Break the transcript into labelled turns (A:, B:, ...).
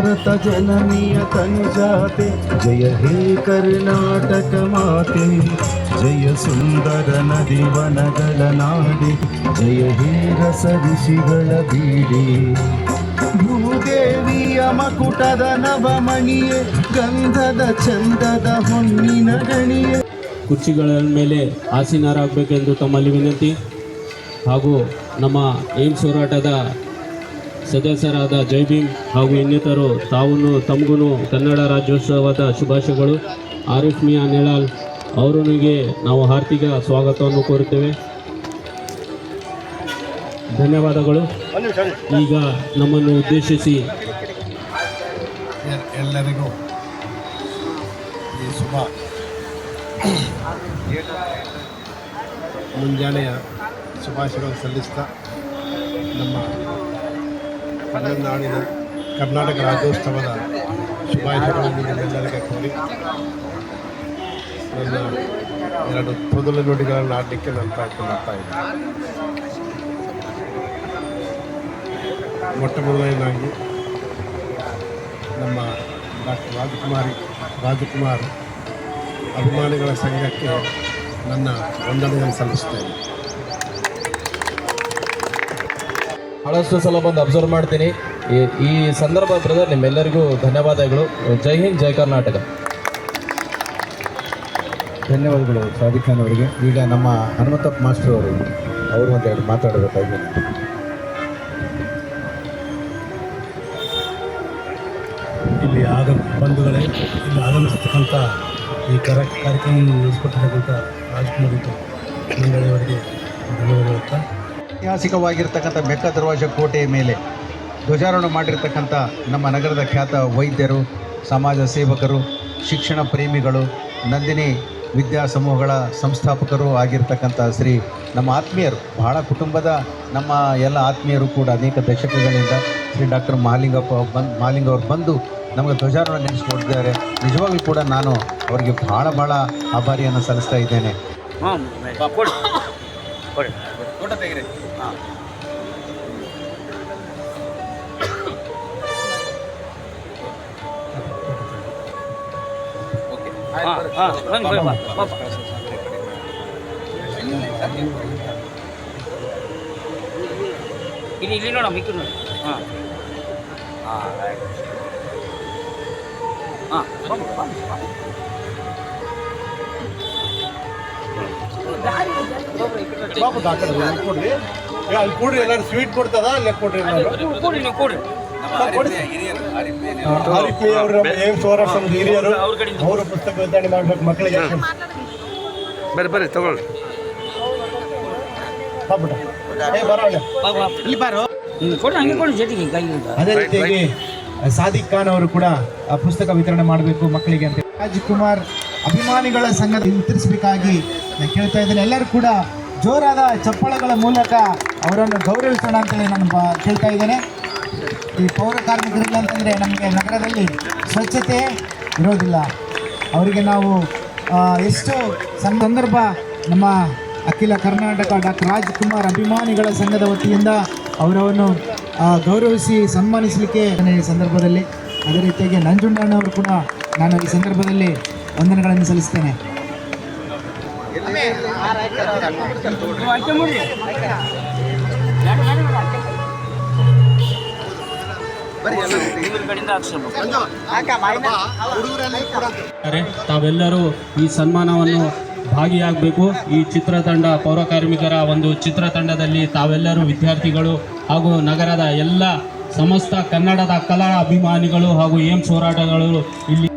A: ಭಾರತ ಜನನಿಯ ತನುಜಾತೆ ಜಯ ಹೇ ಕರ್ನಾಟಕ ಮಾತೆ ಜಯ ಸುಂದರ ನದಿ ವನಗಳ ನಾಡಿ ಜಯ ಹೇ ರಸ ಋಷಿಗಳ ಬೀಡಿ ಭೂದೇವಿಯ ಮಕುಟದ ನವಮಣಿಯೇ ಗಂಧದ ಚಂದದ ಹೊನ್ನಿನ ಗಣಿಯೇ.
B: ಕುರ್ಚಿಗಳ ಮೇಲೆ ಆಸೀನರಾಗಬೇಕೆಂದು ತಮ್ಮಲ್ಲಿ ವಿನಂತಿ. ಹಾಗೂ ನಮ್ಮ ಏಮ್ಸ್ ಹೋರಾಟದ ಸದಸ್ಯರಾದ ಜೈ ಭೀಮ್ ಹಾಗೂ ಇನ್ನಿತರು ತಮಗೂ ಕನ್ನಡ ರಾಜ್ಯೋತ್ಸವದ ಶುಭಾಶಯಗಳು. ಆರಿಫ್ ಮಿಯಾ ನೆಳಾಲ್ ಅವರಿಗೆ ನಾವು ಹಾರ್ದಿಕ ಸ್ವಾಗತವನ್ನು ಕೋರುತ್ತೇವೆ. ಧನ್ಯವಾದಗಳು. ಈಗ ನಮ್ಮನ್ನು ಉದ್ದೇಶಿಸಿ
C: ಎಲ್ಲರಿಗೂ ಈ ಶುಭ ಮುಂಜಾನೆಯ ಶುಭಾಶಯಗಳನ್ನು ಸಲ್ಲಿಸ್ತಾ ನಮ್ಮ ಕನ್ನಡ ಕರ್ನಾಟಕ ರಾಜ್ಯೋತ್ಸವದ ಶುಭಾಶಯಗಳನ್ನು ನಿಮ್ಮೆಲ್ಲರಿಗೆ ಕೋರಿ ನನ್ನ ಎರಡು ತೊದಲು ನುಡಿಗಳನ್ನು ಆಡಲಿಕ್ಕೆ ನಾನು ಪ್ರಯತ್ನ ಮಾಡ್ತಾ ಇದ್ದೀನಿ. ಮೊಟ್ಟ ಮೊದಲನೇದಾಗಿ ನಮ್ಮ ಡಾಕ್ಟರ್ ರಾಜಕುಮಾರ್ ಅಭಿಮಾನಿಗಳ ಸಂಘಕ್ಕೆ ನನ್ನ ವಂದನೆಗಳನ್ನು ಸಲ್ಲಿಸ್ತೇನೆ.
D: ಬಹಳಷ್ಟು ಸಲ ಬಂದು ಅಬ್ಸರ್ವ್ ಮಾಡ್ತೀನಿ. ಈ ಸಂದರ್ಭ ಬ್ರದರ್ ನಿಮ್ಮೆಲ್ಲರಿಗೂ ಧನ್ಯವಾದಗಳು. ಜೈ ಹಿಂದ್, ಜೈ ಕರ್ನಾಟಕ.
E: ಧನ್ಯವಾದಗಳು ಸಾದಿಕ್ ಖಾನ್ ಅವರಿಗೆ. ಈಗ ನಮ್ಮ ಹನುಮಂತಪ್ಪ ಮಾಸ್ಟರ್ ಅವರು ಒಂದೆರಡು ಮಾತಾಡಬೇಕಾಗಿದೆ.
C: ಇಲ್ಲಿ ಬಂಧುಗಳೇ, ಇಲ್ಲಿ ಆಗಮಿಸತಕ್ಕಂಥ ಈ ಕಾರ್ಯಕ್ರಮವನ್ನು ನಡೆಸಿಕೊಟ್ಟಿರ್ತಕ್ಕಂಥ ರಾಜ್ಕುಮಾರ್ ಮಂಗಳವರಿಗೆ ಧನ್ಯವಾದ.
E: ಐತಿಹಾಸಿಕವಾಗಿರ್ತಕ್ಕಂಥ ಮೆಕ್ಕ ದರ್ವಾಜ ಕೋಟೆಯ ಮೇಲೆ ಧ್ವಜಾರೋಹಣ ಮಾಡಿರ್ತಕ್ಕಂಥ ನಮ್ಮ ನಗರದ ಖ್ಯಾತ ವೈದ್ಯರು, ಸಮಾಜ ಸೇವಕರು, ಶಿಕ್ಷಣ ಪ್ರೇಮಿಗಳು, ನಂದಿನಿ ವಿದ್ಯಾ ಸಮೂಹಗಳ ಸಂಸ್ಥಾಪಕರು ಆಗಿರ್ತಕ್ಕಂಥ ನಮ್ಮ ಆತ್ಮೀಯರು, ಬಹಳ ಕುಟುಂಬದ ನಮ್ಮ ಎಲ್ಲ ಆತ್ಮೀಯರು ಕೂಡ ಅನೇಕ ದಶಕಗಳಿಂದ ಶ್ರೀ ಡಾಕ್ಟರ್ ಮಹಾಲಿಂಗ ಅವರು ಬಂದು ನಮಗೆ ಧ್ವಜಾರೋಹಣ ನೆನೆಸ್ಕೊಟ್ಟಿದ್ದಾರೆ. ನಿಜವಾಗ್ಲೂ ಕೂಡ ನಾನು ಅವರಿಗೆ ಭಾಳ ಆಭಾರಿಯನ್ನು ಸಲ್ಲಿಸ್ತಾ ಇದ್ದೇನೆ.
F: ಇಲ್ಲಿ ನೋಡ ಮಿಕ್ಕು ನೋಡಿ.
C: ಕೊಡ್ರಿ, ಎಲ್ಲರೂ ಸ್ವೀಟ್ ಕೊಡ್ತದ ಅಲ್ಲೇ ಕೊಡ್ರಿ. ಹಿರಿಯರು ಅವರ ಪುಸ್ತಕ ವಿತರಣೆ ಮಾಡ್ಬೇಕು ಮಕ್ಕಳಿಗೆ.
F: ಬರ್ರಿ ತಗೊಳ್ಳಿ.
E: ಅದೇ ರೀತಿಯಾಗಿ ಸಾದಿಕ್ ಖಾನ್ ಅವರು ಕೂಡ ಪುಸ್ತಕ ವಿತರಣೆ ಮಾಡಬೇಕು ಮಕ್ಕಳಿಗೆ ಅಂತ ರಾಜ್ಕುಮಾರ್ ಅಭಿಮಾನಿಗಳ ಸಂಘ ವಿತರಿಸಬೇಕಾಗಿ ನಾನು ಕೇಳ್ತಾ ಇದ್ದೇನೆ. ಎಲ್ಲರೂ ಕೂಡ ಜೋರಾದ ಚಪ್ಪಳಗಳ ಮೂಲಕ ಅವರನ್ನು ಗೌರವಿಸೋಣ ಅಂತೇಳಿ ನಾನು ಕೇಳ್ತಾ ಇದ್ದೇನೆ. ಈ ಪೌರ ಕಾರ್ಮಿಕರಿಲ್ಲ ಅಂತಂದರೆ ನಮಗೆ ನಗರದಲ್ಲಿ ಸ್ವಚ್ಛತೆ ಇರೋದಿಲ್ಲ. ಅವರಿಗೆ ನಾವು ಎಷ್ಟು ಸಂದರ್ಭ ನಮ್ಮ ಅಖಿಲ ಕರ್ನಾಟಕ ಡಾಕ್ಟರ್ ರಾಜ್ಕುಮಾರ್ ಅಭಿಮಾನಿಗಳ ಸಂಘದ ವತಿಯಿಂದ ಅವರನ್ನು ಗೌರವಿಸಿ ಸನ್ಮಾನಿಸಲಿಕ್ಕೆ ಈ ಸಂದರ್ಭದಲ್ಲಿ, ಅದೇ ರೀತಿಯಾಗಿ ನಂಜುಂಡಣ್ಣವರು ಕೂಡ ನಾನು ಈ ಸಂದರ್ಭದಲ್ಲಿ ವಂದನೆಗಳನ್ನು ಸಲ್ಲಿಸ್ತೇನೆ.
B: ತಾವೆಲ್ಲರೂ ಈ ಸನ್ಮಾನವನ್ನು ಭಾಗಿಯಾಗಬೇಕು. ಈ ಚಿತ್ರತಂಡ ಪೌರಕಾರ್ಮಿಕರ ಒಂದು ಚಿತ್ರತಂಡದಲ್ಲಿ ತಾವೆಲ್ಲರೂ ವಿದ್ಯಾರ್ಥಿಗಳು ಹಾಗೂ ನಗರದ ಎಲ್ಲ ಸಮಸ್ತ ಕನ್ನಡದ ಕಲಾ ಅಭಿಮಾನಿಗಳು ಹಾಗೂ ಏಮ್ಸ್ ಹೋರಾಟಗಳು ಇಲ್ಲಿ